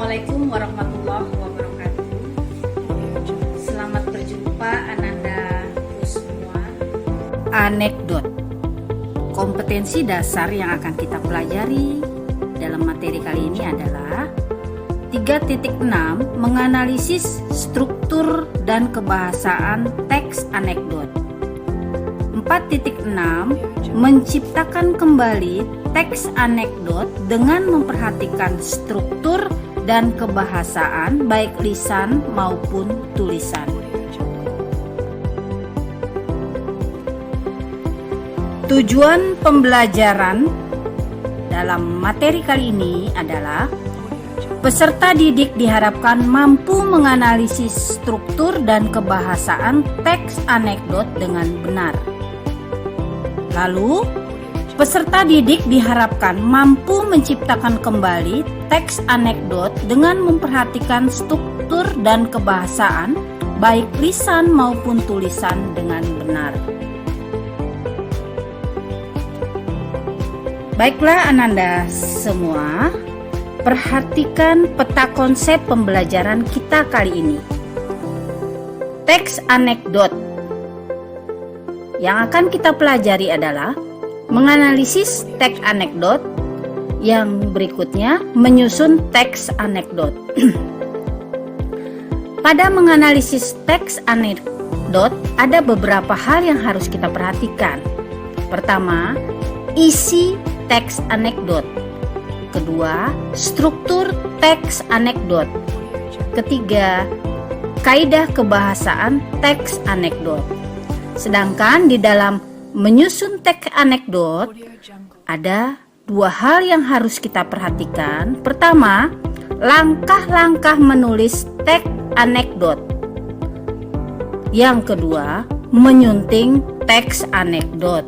Assalamualaikum warahmatullahi wabarakatuh. Selamat berjumpa Ananda semua. Anekdot. Kompetensi dasar yang akan kita pelajari dalam materi kali ini adalah 3.6 menganalisis struktur dan kebahasaan teks anekdot. 4.6 menciptakan kembali teks anekdot dengan memperhatikan struktur dan kebahasaan baik lisan maupun tulisan. Tujuan pembelajaran dalam materi kali ini adalah peserta didik diharapkan mampu menganalisis struktur dan kebahasaan teks anekdot dengan benar. Lalu, peserta didik diharapkan mampu menciptakan kembali teks anekdot dengan memperhatikan struktur dan kebahasaan baik lisan maupun tulisan dengan benar. Baiklah Ananda semua, perhatikan peta konsep pembelajaran kita kali ini. Teks anekdot. Yang akan kita pelajari adalah menganalisis teks anekdot, yang berikutnya menyusun teks anekdot. Pada menganalisis teks anekdot, ada beberapa hal yang harus kita perhatikan. Pertama, isi teks anekdot. Kedua, struktur teks anekdot. Ketiga, kaidah kebahasaan teks anekdot. Sedangkan di dalam menyusun teks anekdot ada dua hal yang harus kita perhatikan. Pertama, langkah-langkah menulis teks anekdot. Yang kedua, menyunting teks anekdot.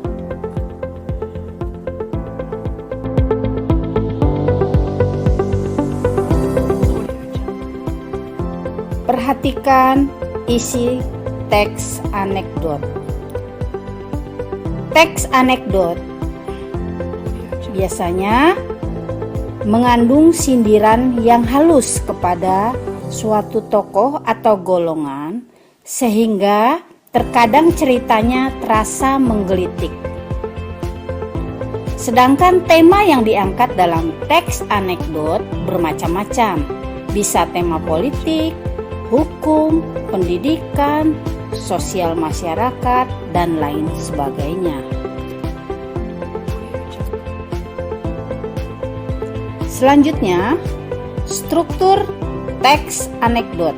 Perhatikan isi teks anekdot. Teks anekdot biasanya mengandung sindiran yang halus kepada suatu tokoh atau golongan, sehingga terkadang ceritanya terasa menggelitik. Sedangkan tema yang diangkat dalam teks anekdot bermacam-macam, bisa tema politik, hukum, pendidikan, sosial masyarakat, dan lain sebagainya. Selanjutnya, struktur teks anekdot.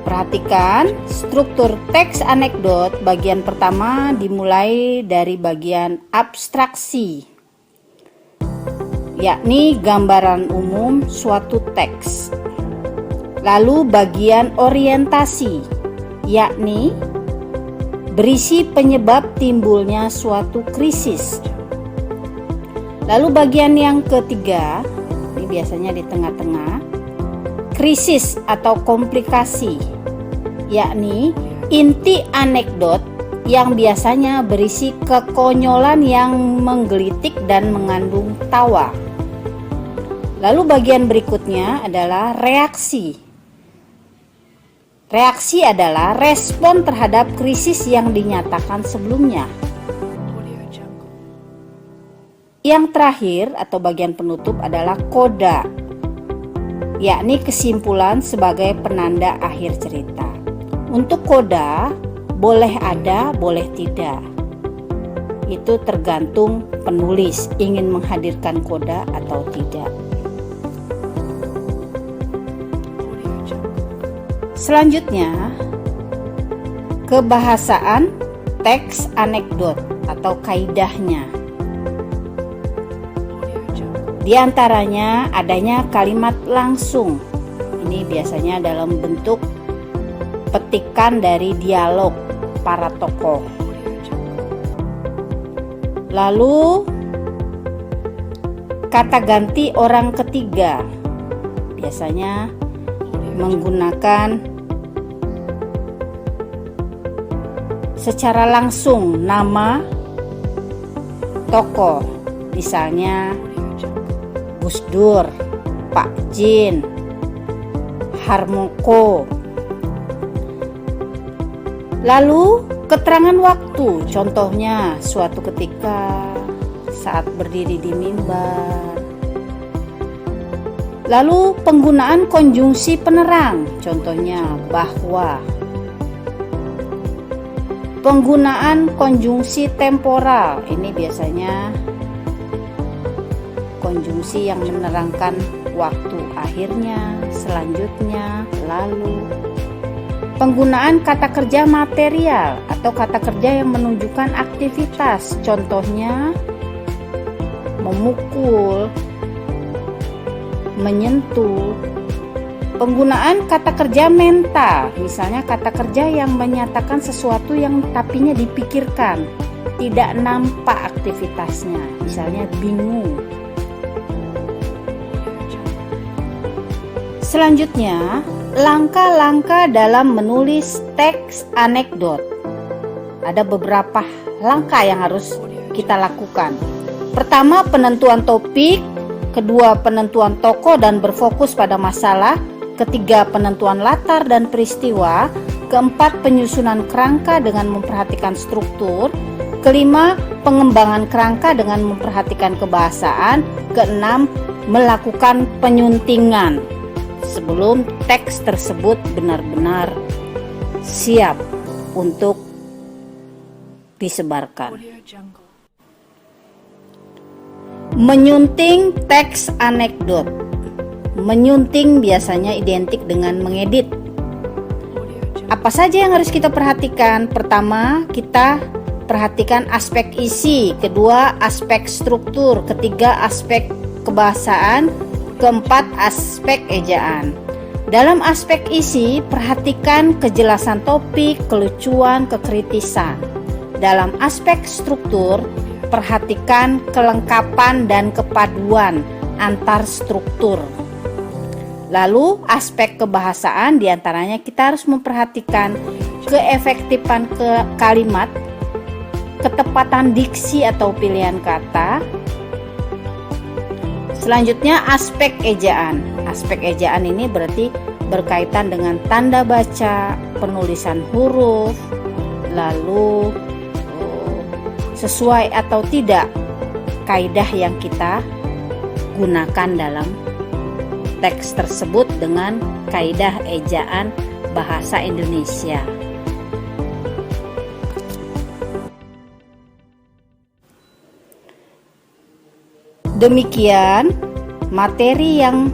Perhatikan struktur teks anekdot. Bagian pertama dimulai dari bagian abstraksi, yakni gambaran umum suatu teks. Lalu bagian orientasi, yakni berisi penyebab timbulnya suatu krisis. Lalu bagian yang ketiga, ini biasanya di tengah-tengah, krisis atau komplikasi, yakni inti anekdot yang biasanya berisi kekonyolan yang menggelitik dan mengandung tawa. Lalu bagian berikutnya adalah reaksi. Reaksi adalah respon terhadap krisis yang dinyatakan sebelumnya. Yang terakhir atau bagian penutup adalah koda, yakni kesimpulan sebagai penanda akhir cerita. Untuk koda, boleh ada, boleh tidak. Itu tergantung penulis ingin menghadirkan koda atau tidak. Selanjutnya, kebahasaan teks anekdot atau kaidahnya. Di antaranya adanya kalimat langsung. Ini biasanya dalam bentuk petikan dari dialog para tokoh. Lalu kata ganti orang ketiga. Biasanya menggunakan secara langsung nama tokoh, misalnya Gus Dur Pak Jin, Harmoko. Lalu keterangan waktu, contohnya suatu ketika saat berdiri di mimbar. Lalu penggunaan konjungsi penerang, contohnya bahwa. Penggunaan konjungsi temporal, ini biasanya konjungsi yang menerangkan waktu akhirnya, selanjutnya, lalu. Penggunaan kata kerja material atau kata kerja yang menunjukkan aktivitas, contohnya memukul, menyentuh. Penggunaan kata kerja mental, misalnya kata kerja yang menyatakan sesuatu yang tapinya dipikirkan, tidak nampak aktivitasnya, misalnya bingung. Selanjutnya, langkah-langkah dalam menulis teks anekdot. Ada beberapa langkah yang harus kita lakukan. Pertama, penentuan topik. Kedua, penentuan tokoh dan berfokus pada masalah. Ketiga, penentuan latar dan peristiwa. Keempat, penyusunan kerangka dengan memperhatikan struktur. Kelima, pengembangan kerangka dengan memperhatikan kebahasaan. Keenam, melakukan penyuntingan sebelum teks tersebut benar-benar siap untuk disebarkan. Menyunting teks anekdot. Menyunting biasanya identik dengan mengedit. Apa saja yang harus kita perhatikan? Pertama, kita perhatikan aspek isi. Kedua, aspek struktur. Ketiga, aspek kebahasaan. Keempat, aspek ejaan. Dalam aspek isi, perhatikan kejelasan topik, kelucuan, kekritisan. Dalam aspek struktur, perhatikan kelengkapan dan kepaduan antar struktur. Lalu aspek kebahasaan, diantaranya kita harus memperhatikan keefektifan kalimat, ketepatan diksi atau pilihan kata. Selanjutnya aspek ejaan. Aspek ejaan ini berarti berkaitan dengan tanda baca, penulisan huruf, lalu sesuai atau tidak kaidah yang kita gunakan dalam teks tersebut dengan kaidah ejaan bahasa Indonesia. Demikian materi yang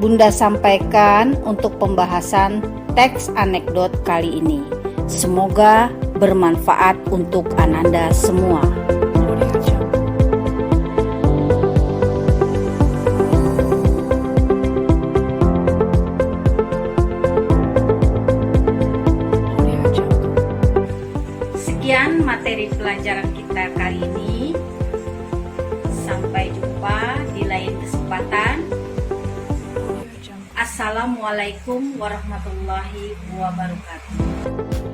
Bunda sampaikan untuk pembahasan teks anekdot kali ini. Semoga bermanfaat untuk Ananda semua. Sekian materi pelajaran kita kali ini. Sampai jumpa di lain kesempatan. Assalamualaikum warahmatullahi wabarakatuh.